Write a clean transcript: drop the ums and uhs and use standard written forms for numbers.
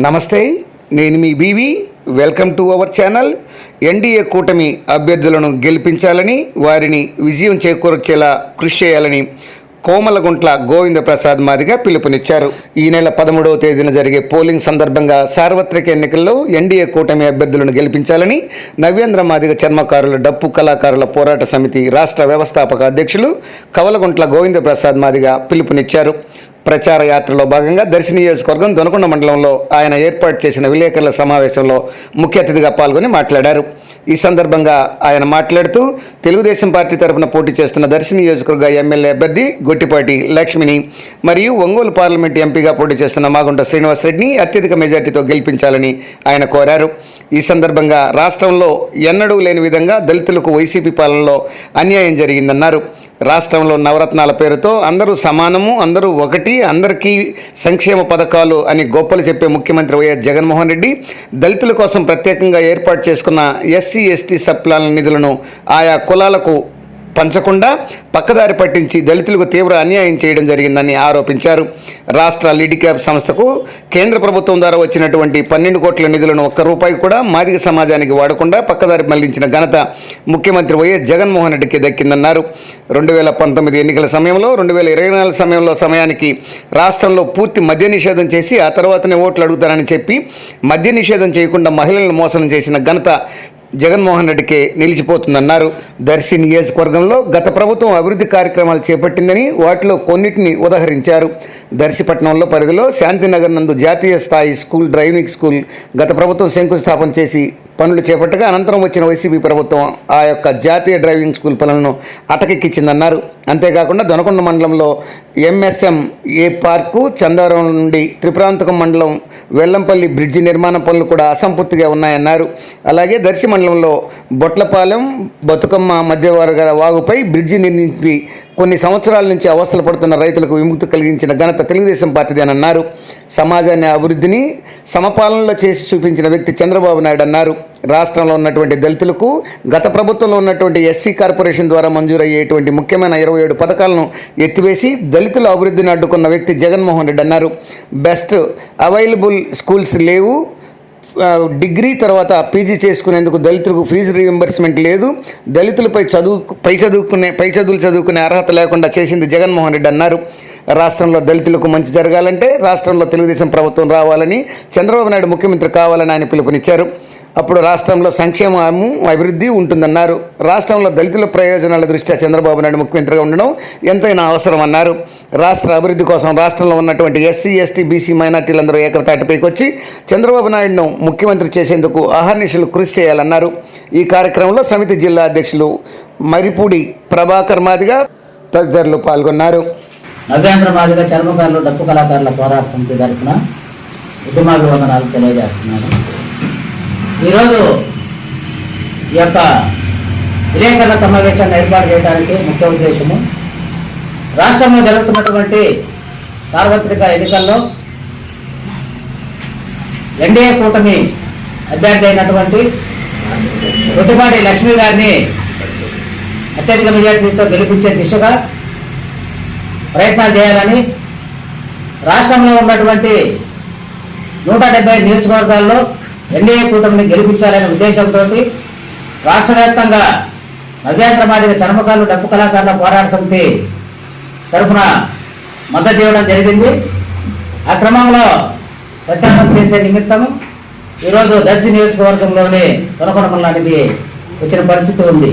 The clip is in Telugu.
నమస్తే, నేను మీ బీవీ. Welcome to our channel. NDA కూటమి అభ్యర్థులను గెలిపించాలని, వారిని విజయం చేకూర్చేలా కృషి చేయాలని కోమలగుంట్ల గోవింద ప్రసాద్ మాదిగ పిలుపునిచ్చారు. ఈ నెల 13వ తేదీన జరిగే పోలింగ్ సందర్భంగా సార్వత్రిక ఎన్నికల్లో ఎన్డీఏ కూటమి అభ్యర్థులను గెలిపించాలని నవ్యేంద్ర మాదిగ చర్మకారుల డప్పు కళాకారుల పోరాట సమితి రాష్ట్ర వ్యవస్థాపక అధ్యక్షులు కవలగుంట్ల గోవింద ప్రసాద్ మాదిగ పిలుపునిచ్చారు. ప్రచార యాత్రలో భాగంగా దర్శి నియోజకవర్గం దొనకొండ మండలంలో ఆయన ఏర్పాటు చేసిన విలేకరుల సమావేశంలో ముఖ్య అతిథిగా పాల్గొని మాట్లాడారు. ఈ సందర్భంగా ఆయన మాట్లాడుతూ తెలుగుదేశం పార్టీ తరఫున పోటీ చేస్తున్న దర్శి నియోజకవర్గ ఎమ్మెల్యే అభ్యర్థి గొట్టిపాటి లక్ష్మిని మరియు ఒంగోలు పార్లమెంట్ ఎంపీగా పోటీ చేస్తున్న మాగుంట శ్రీనివాసరెడ్డిని అత్యధిక మెజార్టీతో గెలిపించాలని ఆయన కోరారు. ఈ సందర్భంగా రాష్ట్రంలో ఎన్నడూ లేని విధంగా దళితులకు వైసీపీ పాలనలో అన్యాయం జరిగిందన్నారు. రాష్ట్రంలో నవరత్నాల పేరుతో అందరూ సమానము, అందరూ ఒకటి, అందరికీ సంక్షేమ పథకాలు అని గొప్పలు చెప్పే ముఖ్యమంత్రి వైఎస్ జగన్మోహన్ రెడ్డి దళితుల కోసం ప్రత్యేకంగా ఏర్పాటు చేసుకున్న ఎస్సీ ఎస్టీ సప్లాన్ నిధులను ఆయా కులాలకు పంచకుండా పక్కదారి పట్టించి దళితులకు తీవ్ర అన్యాయం చేయడం జరిగిందని ఆరోపించారు. రాష్ట్ర లీడిక్యాప్ సంస్థకు కేంద్ర ప్రభుత్వం ద్వారా వచ్చినటువంటి 12 కోట్ల నిధులను ఒక్క రూపాయి కూడా మాదిగ సమాజానికి వాడకుండా పక్కదారి మళ్లించిన ఘనత ముఖ్యమంత్రి వైఎస్ జగన్మోహన్ రెడ్డికి దక్కిందన్నారు. 2019 ఎన్నికల సమయంలో 2024 సమయానికి రాష్ట్రంలో పూర్తి మద్య నిషేధం చేసి ఆ తర్వాతనే ఓట్లు అడుగుతారని చెప్పి మద్య నిషేధం చేయకుండా మహిళలను మోసం చేసిన ఘనత జగన్మోహన్ రెడ్డికే నిలిచిపోతుందన్నారు. దర్శి నియోజకవర్గంలో గత ప్రభుత్వం అభివృద్ధి కార్యక్రమాలు చేపట్టిందని వాటిలో కొన్నిటిని ఉదహరించారు. దర్శిపట్నంలో పరిధిలో శాంతినగర్ నందు జాతీయ స్థాయి స్కూల్ డ్రైవింగ్ స్కూల్ గత ప్రభుత్వం శంకుస్థాపన చేసి పనులు చేపట్టగా అనంతరం వచ్చిన వైసీపీ ప్రభుత్వం ఆ యొక్క జాతీయ డ్రైవింగ్ స్కూల్ పనులను అటకెక్కించిందన్నారు. అంతేకాకుండా దొనకొండ మండలంలో ఎంఎస్ఎం ఏ పార్కు, చందావరం నుండి త్రిపురాంతకం మండలం వెల్లంపల్లి బ్రిడ్జి నిర్మాణ పనులు కూడా అసంపూర్తిగా ఉన్నాయన్నారు. అలాగే దర్శి మండలంలో బొట్లపాలెం బతుకమ్మ మధ్యవర్గ వాగుపై బ్రిడ్జి నిర్మించి కొన్ని సంవత్సరాల నుంచి అవస్థలు పడుతున్న రైతులకు విముక్తి కలిగించిన ఘనత తెలుగుదేశం పార్టీదేనన్నారు. సమాజాన్ని అభివృద్ధిని సమపాలనలో చేసి చూపించిన వ్యక్తి చంద్రబాబు నాయుడు అన్నారు. రాష్ట్రంలో ఉన్నటువంటి దళితులకు గత ప్రభుత్వంలో ఉన్నటువంటి ఎస్సీ కార్పొరేషన్ ద్వారా మంజూరయ్యేటువంటి ముఖ్యమైన 27 పథకాలను ఎత్తివేసి దళితుల అభివృద్ధిని అడ్డుకున్న వ్యక్తి జగన్మోహన్ రెడ్డి అన్నారు. బెస్ట్ అవైలబుల్ స్కూల్స్ లేవు, డిగ్రీ తర్వాత పీజీ చేసుకునేందుకు దళితులకు ఫీజు రీయింబర్స్మెంట్ లేదు, దళితులపై పై చదువులు చదువుకునే అర్హత లేకుండా చేసింది జగన్మోహన్ రెడ్డి అన్నారు. రాష్ట్రంలో దళితులకు మంచి జరగాలంటే రాష్ట్రంలో తెలుగుదేశం ప్రభుత్వం రావాలని, చంద్రబాబు నాయుడు ముఖ్యమంత్రి కావాలని ఆయన పిలుపునిచ్చారు. అప్పుడు రాష్ట్రంలో సంక్షేమము అభివృద్ధి ఉంటుందన్నారు. రాష్ట్రంలో దళితుల ప్రయోజనాల దృష్ట్యా చంద్రబాబు నాయుడు ముఖ్యమంత్రిగా ఉండడం ఎంతైనా అవసరం అన్నారు. రాష్ట్ర అభివృద్ధి కోసం రాష్ట్రంలో ఉన్నటువంటి ఎస్సీ ఎస్టీ బీసీ మైనార్టీలందరూ ఏకతాటిపైకి వచ్చి చంద్రబాబు నాయుడును ముఖ్యమంత్రి చేసేందుకు అహర్నిశలు కృషి చేయాలన్నారు. ఈ కార్యక్రమంలో సమితి జిల్లా అధ్యక్షులు మరిపూడి ప్రభాకర్ మాదిగ తదితరులు పాల్గొన్నారు. నవ్యేంద్ర మాదిగ చర్మకారులు డప్పు కళాకారుల పోరాట సమితి తరఫున ఉద్యమాభివందనాలు తెలియజేస్తున్నాను. ఈరోజు ఈ యొక్క విలేకరుల సమావేశాన్ని ఏర్పాటు చేయడానికి ముఖ్య ఉద్దేశము, రాష్ట్రంలో జరుగుతున్నటువంటి సార్వత్రిక ఎన్నికల్లో ఎన్డీఏ కూటమి అభ్యర్థి అయినటువంటి గొట్టిపాటి లక్ష్మి గారిని అత్యధిక మెజార్టీతో గెలిపించే దిశగా ప్రయత్నాలు చేయాలని, రాష్ట్రంలో ఉన్నటువంటి 170 నియోజకవర్గాల్లో ఎన్డీఏ కూటమిని గెలిపించాలనే ఉద్దేశంతో రాష్ట్ర వ్యాప్తంగా నవ్యేంద్ర మాదిగ చర్మకారులు డప్పు కళాకారుల పోరాట సమితి తరఫున మద్దతు ఇవ్వడం జరిగింది. ఆ క్రమంలో ప్రచారం చేసే నిమిత్తము ఈరోజు దర్శి నియోజకవర్గంలోని దొనకొండ మండలానికి వచ్చిన పరిస్థితి ఉంది.